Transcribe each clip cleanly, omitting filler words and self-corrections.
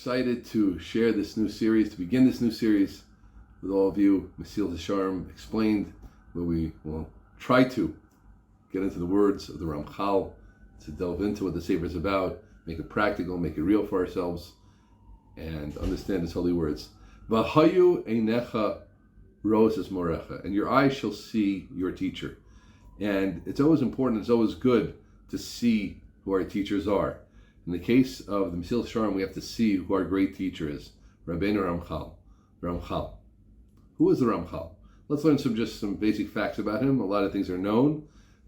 excited to share this new series, to begin this new series with all of you. Mesilas Yesharim explained, where we will try to get into the words of the Ramchal, to delve into what the Sefer is about, make it practical, make it real for ourselves, and understand His holy words. V'hayu einecha ro'os es morecha, and your eyes shall see your teacher. And it's always important, it's always good to see who our teachers are. In the case of the Mesilas Yesharim, we have to see who our great teacher is, Rabbeinu Ramchal. Ramchal. Who is the Ramchal? Let's learn some basic facts about him. A lot of things are known,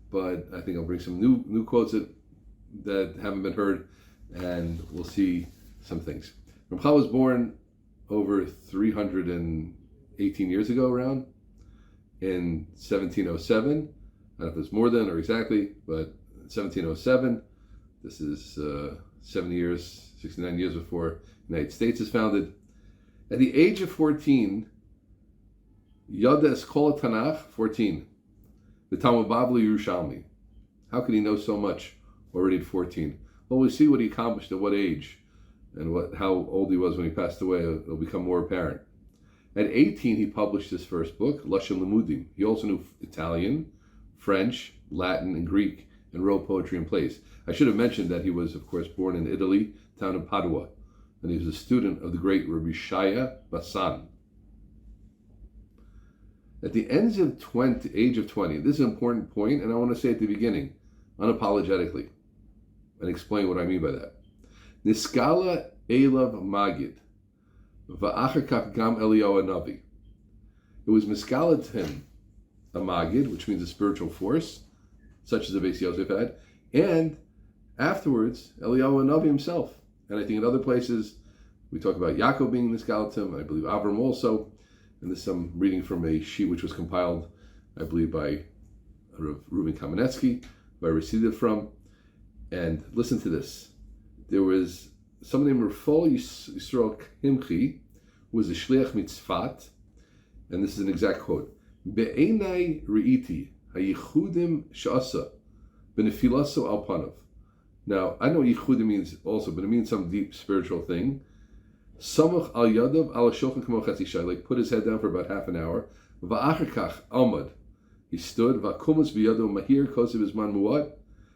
but I think I'll bring some new quotes that haven't been heard, and we'll see some things. Ramchal was born over 318 years ago, around, in 1707. I don't know if it's more than or exactly, but 1707. This is 69 years before the United States is founded. At the age of 14, Yada Eskol Tanakh, 14, the Talmud Bavli Yerushalaim. How could he know so much already at 14? Well, we'll see what he accomplished at what age, and how old he was when he passed away. It'll become more apparent. At 18, he published his first book, Lashon Limudim. He also knew Italian, French, Latin, and Greek, and wrote poetry and plays. I should have mentioned that he was, of course, born in Italy, town of Padua, and he was a student of the great Rabbi Shaya Basan. At the age of 20, this is an important point, and I want to say at the beginning, unapologetically, and explain what I mean by that. Niskala Elav Magid, Va'achakach Gam Eliyahu Navi. It was Miskala to him, a Magid, which means a spiritual force, such as the Beis Yosef had, and afterwards, Eliyahu Navi himself. And I think in other places, we talk about Yaakov being Miskala to him, I believe Avram also. And this I'm reading from a sheet which was compiled, I believe, by Reuben Kamenetsky, who I received it from. And listen to this. There was someone named Rafal Yisrael Himchi, who was a shliach mitzfat, and this is an exact quote. Be'enai re'iti hayichudim sha'asa benefilaso al panav. Now, I know yichudim means also, but it means some deep spiritual thing. Samach al yadav al shulchan kamo chetzi shay, like put his head down for about half an hour. Va'achakach almad, he stood. Va'kumas biyado mahir kosev izman muad,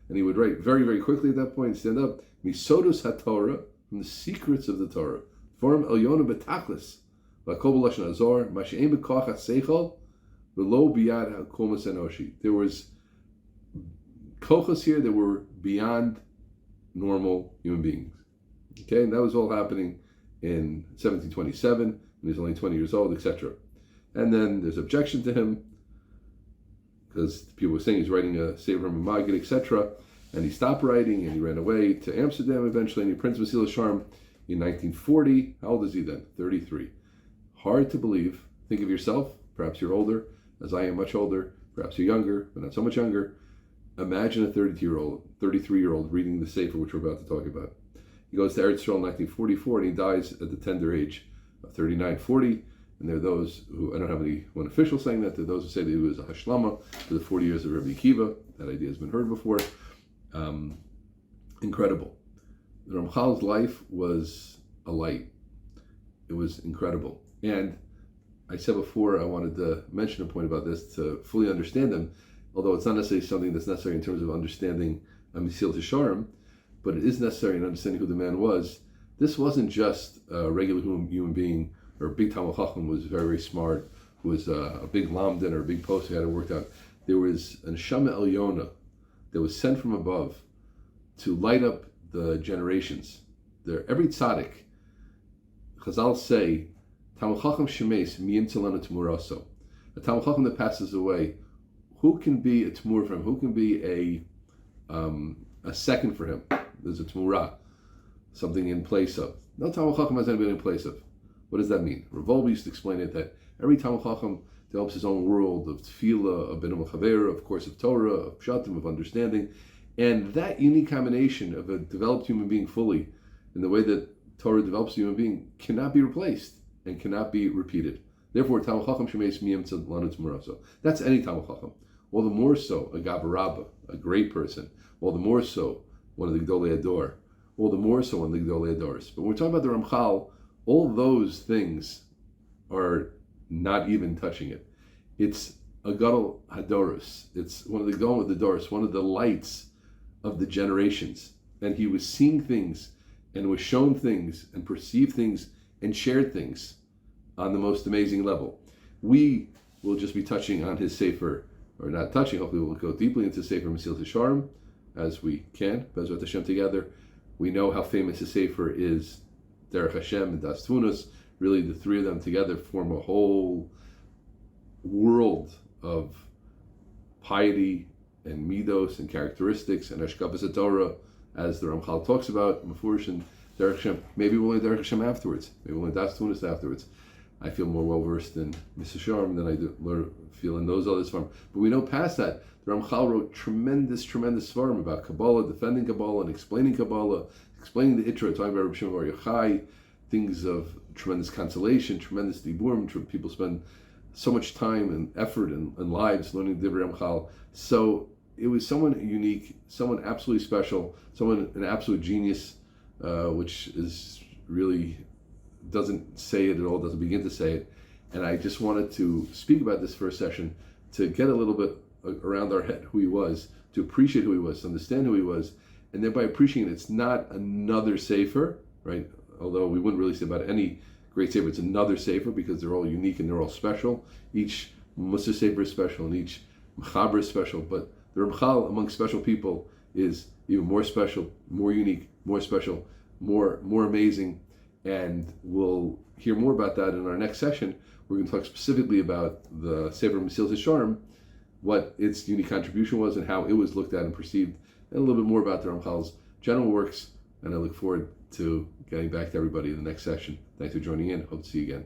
and he would write very, very quickly at that point. Stand up. Misodus haTorah, from the secrets of the Torah. Form elyona betachlis. Va'kol b'lashon azor mashe'em b'koach haseichel v'lo biyad hakumas enoshi. There was kochas here that were beyond normal human beings. Okay, and that was all happening in 1727, when he was only 20 years old, etc. And then there's objection to him, because people were saying he's writing a Sefer Magid, etc. And he stopped writing, and he ran away to Amsterdam eventually, and he prints Mesilas Yesharim in 1940. How old is he then? 33. Hard to believe. Think of yourself. Perhaps you're older, as I am much older. Perhaps you're younger, but not so much younger. Imagine a 33-year-old reading the Sefer, which we're about to talk about. He goes to Eretz Yisrael in 1944, and he dies at the tender age of 39, 40. And there are those who, I don't have one official saying that, there are those who say that he was a hashlama for the 40 years of Rabbi Akiva. That idea has been heard before. Incredible. The Ramchal's life was a light. It was incredible. And I said before, I wanted to mention a point about this to fully understand him, although it's not necessarily something that's necessary in terms of understanding Mesilas Yesharim, but it is necessary in understanding who the man was. This wasn't just a regular human being, or a big Talmud Chacham who was very, very smart, who was a big lamdan or a big post who had it worked out. There was an Neshama Elyona that was sent from above to light up the generations. Every tzaddik, Chazal say, Talmud Chacham shemes miyim tzalana t'muraso. A Talmud Chacham that passes away, who can be a t'mur for him? Who can be a second for him? There's a t'murah, something in place of. No Talmud Chacham has anybody in place of. What does that mean? Rav Wolbe used to explain it that every Talmud Chacham develops his own world of tefillah, of ben chavera, of course of Torah, of pshatim, of understanding, and that unique combination of a developed human being fully, in the way that Torah develops a human being, cannot be replaced and cannot be repeated. Therefore, Talmud Chacham shemeis miyam tzalanu t'muraso. That's any Talmud Chacham. All the more so a Gabar Rabbah, a great person. All the more so one of the Gedolei Ador, all the more so on the Gdolei Adoros. But when we're talking about the Ramchal, all those things are not even touching it. It's a Gadol Hadoros. It's one of the Gadol of the Doros, one of the lights of the generations. And he was seeing things and was shown things and perceived things and shared things on the most amazing level. We will just be touching on his Sefer, or not touching, hopefully we'll go deeply into Sefer Mesilas Yesharim as we can, Bezrat Hashem together. We know how famous his Sefer is, Derech Hashem and Das Tvunos. Really, the three of them together form a whole world of piety and midos and characteristics and Hashkafas Torah, as the Ramchal talks about, Mefurish and Derech Hashem. Maybe we'll learn Derech Hashem afterwards. Maybe we'll learn Das Tvunos afterwards. I feel more well versed in Mesilas Yesharim than I feel in those others farm. But we know past that, the Ramchal wrote tremendous farm about Kabbalah, defending Kabbalah and explaining Kabbalah, explaining the Itra, talking about Rabbi Shimon Bar Yochai, things of tremendous consolation, tremendous diburim. People spend so much time and effort and lives learning the Divrei Ramchal. So it was someone unique, someone absolutely special, someone an absolute genius, which is really doesn't say it at all, doesn't begin to say it. And I just wanted to speak about this first session to get a little bit around our head who he was, to appreciate who he was, to understand who he was, and thereby appreciating it's not another Sefer, right? Although we wouldn't really say about any great Sefer, it's another Sefer because they're all unique and they're all special. Each Musar Sefer is special and each Mechaber is special, but the Ramchal among special people is even more special, more unique, more special, more amazing. And we'll hear more about that in our next session. We're going to talk specifically about the Sefer Mesilas Yesharim, what its unique contribution was and how it was looked at and perceived, and a little bit more about the Ramchal's general works. And I look forward to getting back to everybody in the next session. Thanks for joining in. Hope to see you again.